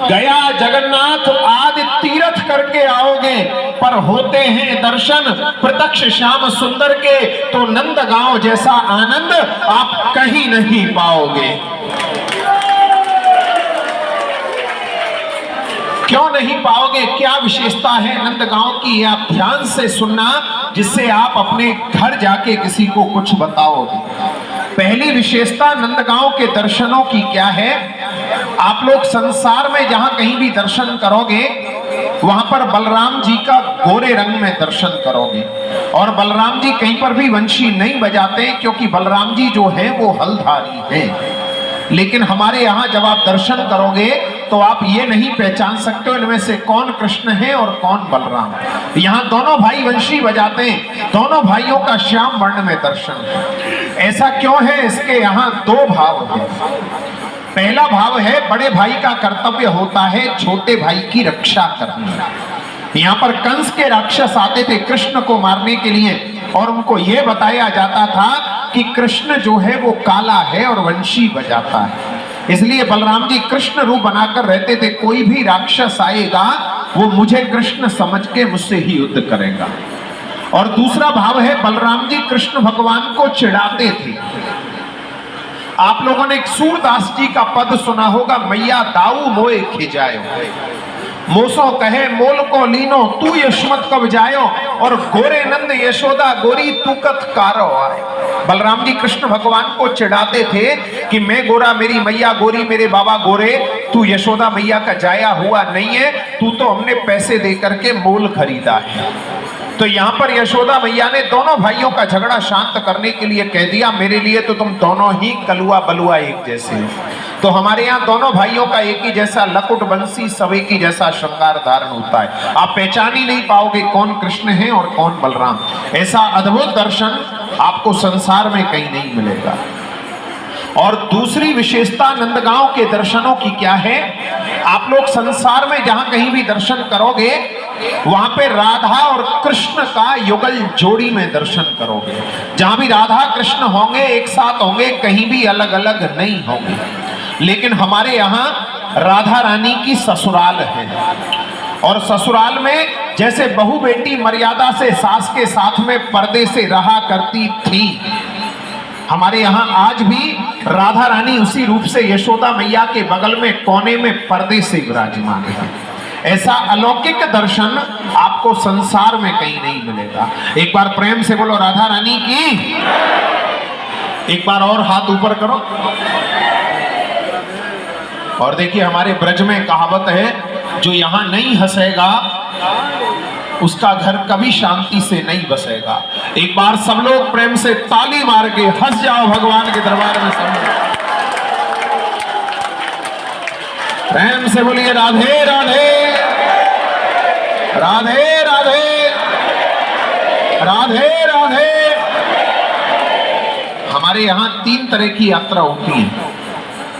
गया जगन्नाथ आदि तीर्थ करके आओगे, पर होते हैं दर्शन प्रत्यक्ष श्याम सुंदर के, तो नंदगांव जैसा आनंद आप कहीं नहीं पाओगे। क्यों नहीं पाओगे? क्या विशेषता है नंदगांव की, आप ध्यान से सुनना, जिससे आप अपने घर जाके किसी को कुछ बताओगे। पहली विशेषता नंदगांव के दर्शनों की क्या है? आप लोग संसार में जहां कहीं भी दर्शन करोगे, वहां पर बलराम जी का गोरे रंग में दर्शन करोगे, और बलराम जी कहीं पर भी वंशी नहीं बजाते, क्योंकि बलराम जी जो है वो हलधारी हैं। लेकिन हमारे यहां जब आप दर्शन करोगे तो आप ये नहीं पहचान सकते हो इनमें से कौन कृष्ण है और कौन बलराम। यहां दोनों भाई वंशी बजाते हैं, दोनों भाइयों का श्याम वर्ण में दर्शन है। ऐसा क्यों है? इसके यहां दो भाव हैं। पहला भाव है, बड़े भाई का कर्तव्य होता है छोटे भाई की रक्षा करना। यहां पर कंस के राक्षस आते थे कृष्ण को मारने के लिए, और उनको यह बताया जाता था कि कृष्ण जो है वो काला है और वंशी बजाता है, इसलिए बलराम जी कृष्ण रूप बनाकर रहते थे। कोई भी राक्षस आएगा वो मुझे कृष्ण समझ के मुझसे ही युद्ध करेगा। और दूसरा भाव है, बलराम जी कृष्ण भगवान को चिढ़ाते थे। आप लोगों ने एक सूरदास जी का पद सुना होगा, मैया दाऊ मोए खिजायो, मोसो कहे मोल को लीनो, तू यशमत कब जायो, और गोरे नंद यशोदा गोरी तू कत कारो आए। बलराम जी कृष्ण भगवान को चिढ़ाते थे कि मैं गोरा, मेरी मैया गोरी, मेरे बाबा गोरे, तू यशोदा मैया का जाया हुआ नहीं है, तू तो हमने पैसे दे करके मोल खरीदा है। तो यहां पर यशोदा मैया ने दोनों भाइयों का झगड़ा शांत करने के लिए कह दिया, मेरे लिए तो तुम दोनों ही कलुआ बलुआ एक जैसे हो। तो हमारे यहाँ दोनों भाइयों का एक ही जैसा लकुट बंसी सब एक ही जैसा श्रृंगार धारण होता है। आप पहचान ही नहीं पाओगे कौन कृष्ण है और कौन बलराम। ऐसा अद्भुत दर्शन आपको संसार में कहीं नहीं मिलेगा। और दूसरी विशेषता नंदगांव के दर्शनों की क्या है? आप लोग संसार में जहां कहीं भी दर्शन करोगे, वहां पे राधा और कृष्ण का युगल जोड़ी में दर्शन करोगे। जहां भी राधा कृष्ण होंगे एक साथ होंगे, कहीं भी अलग अलग नहीं होंगे। लेकिन हमारे यहाँ राधा रानी की ससुराल है, और ससुराल में जैसे बहू बेटी मर्यादा से सास के साथ में पर्दे से रहा करती थी, हमारे यहाँ आज भी राधा रानी उसी रूप से यशोदा मैया के बगल में कोने में पर्दे से विराजमान है। ऐसा अलौकिक दर्शन आपको संसार में कहीं नहीं मिलेगा। एक बार प्रेम से बोलो राधा रानी की। एक बार और हाथ ऊपर करो। और देखिए, हमारे ब्रज में कहावत है, जो यहां नहीं हंसेगा उसका घर कभी शांति से नहीं बसेगा। एक बार सब लोग प्रेम से ताली मार के हंस जाओ भगवान के दरबार में। सब प्रेम से बोलिए राधे राधे, राधे राधे, राधे राधे। हमारे यहाँ 3 तरह की यात्रा होती है।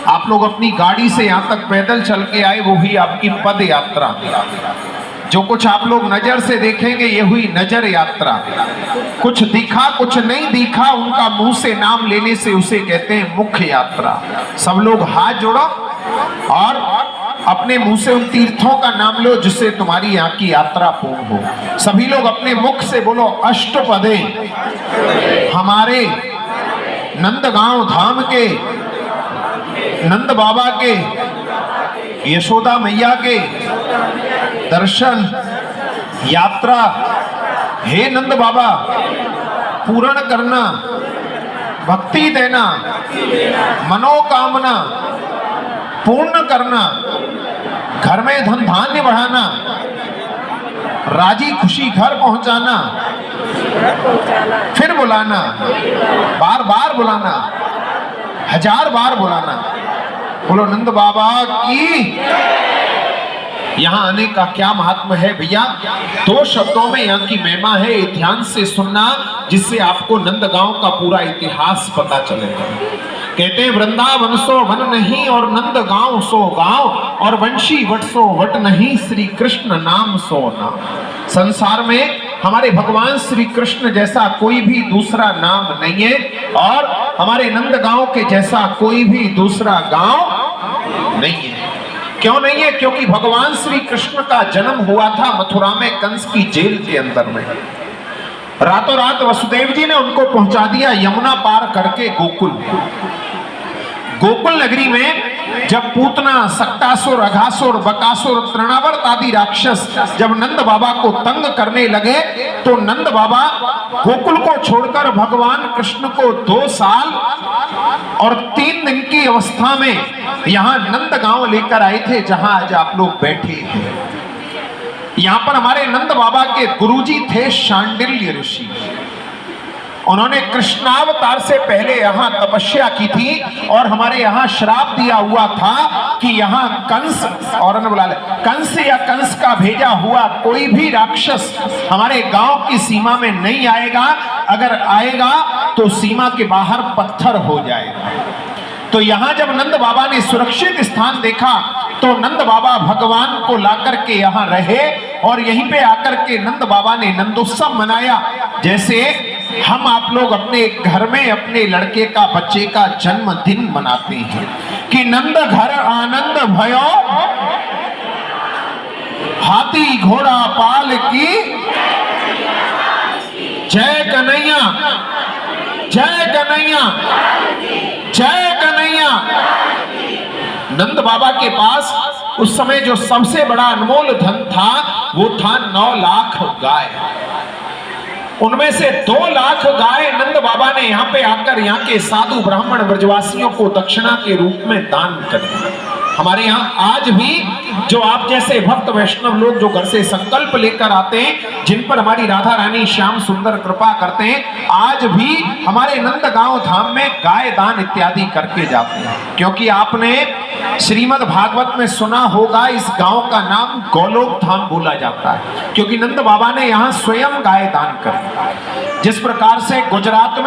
आप लोग अपनी गाड़ी से यहां तक पैदल चल के आए, वो हुई आपकी पद यात्रा। जो कुछ आप लोग नजर से देखेंगे ये हुई नजर यात्रा। कुछ दिखा कुछ नहीं दिखा, उनका मुंह से नाम लेने से उसे कहते हैं मुख्य यात्रा। सब लोग हाथ जोड़ो और अपने मुंह से उन तीर्थों का नाम लो जिससे तुम्हारी यहाँ की यात्रा पूर्ण हो। सभी लोग अपने मुख से बोलो, अष्टपदे हमारे नंदगांव धाम के नंद बाबा के यशोदा मैया के दर्शन यात्रा हे नंद बाबा पूर्ण करना, भक्ति देना, मनोकामना पूर्ण करना, घर में धन धान्य बढ़ाना, राजी खुशी घर पहुंचाना, फिर बुलाना, बार बार बुलाना, 1000 बार बुलाना। बोलो नंद बाबा की। यहाँ आने का क्या महात्मा है भैया? 2 शब्दों में यहाँ की महिमा है, ध्यान से सुनना, जिससे आपको नंदगांव का पूरा इतिहास पता चलेगा। कहते हैं वृंदावन सो वन नहीं और नंदगांव सो गांव, और वंशी वट सो वट नहीं, श्री कृष्ण नाम सो नाम। संसार में हमारे भगवान श्री कृष्ण जैसा कोई भी दूसरा नाम नहीं है, और हमारे नंदगांव के जैसा कोई भी दूसरा गांव नहीं है। क्यों नहीं है? क्योंकि भगवान श्री कृष्ण का जन्म हुआ था मथुरा में कंस की जेल के अंदर में। रातों रात वसुदेव जी ने उनको पहुंचा दिया यमुना पार करके गोकुल। गोकुल नगरी में जब पूतना, सक्टासुर, अघासुर, बकासुर, तृणावर्त आदि राक्षस जब नंद बाबा को तंग करने लगे तो नंद बाबा गोकुल को छोड़कर भगवान कृष्ण को 2 साल और 3 दिन की अवस्था में यहां नंदगांव लेकर आए थे, जहां आज आप लोग बैठे हैं। यहां पर हमारे नंद बाबा के गुरुजी थे शांडिल्य ऋषि। उन्होंने कृष्णावतार से पहले यहां तपस्या की थी और हमारे यहां श्राप दिया हुआ था कि यहां कंस, और बुला ले, कंस या कंस का भेजा हुआ कोई भी राक्षस हमारे गांव की सीमा में नहीं आएगा। अगर आएगा तो सीमा के बाहर पत्थर हो जाएगा। तो यहां जब नंद बाबा ने सुरक्षित स्थान देखा तो नंद बाबा भगवान को लाकर के यहां रहे और यहीं पे आकर के नंद बाबा ने नंदोत्सव मनाया। जैसे हम आप लोग अपने घर में अपने लड़के का, बच्चे का जन्मदिन मनाते हैं कि नंद घर आनंद भयो, हाथी घोड़ा पाल की जय कन्हैया, जय कन्हैया, जय कन्हैया। नंद बाबा के पास उस समय जो सबसे बड़ा अनमोल धन था वो था 9 लाख गाय। उनमें से 2 लाख गाय नंद बाबा ने यहाँ पे आकर यहाँ के साधु ब्राह्मण ब्रजवासियों को दक्षिणा के रूप में दान कर दी। हमारे यहाँ आज भी जो आप जैसे भक्त वैष्णव लोग जो घर से संकल्प लेकर आते हैं, जिन पर हमारी राधा रानी श्याम सुंदर कृपा करते हैं, आज भी हमारे नंदगांव धाम में गाय दान इत्यादि करके जाते हैं। क्योंकि आपने श्रीमद् भागवत में सुना होगा इस गांव का नाम गोलोक धाम बोला जाता है, क्योंकि नंद बाबा ने यहाँ स्वयं गाय दान करी। जिस प्रकार से गुजरात में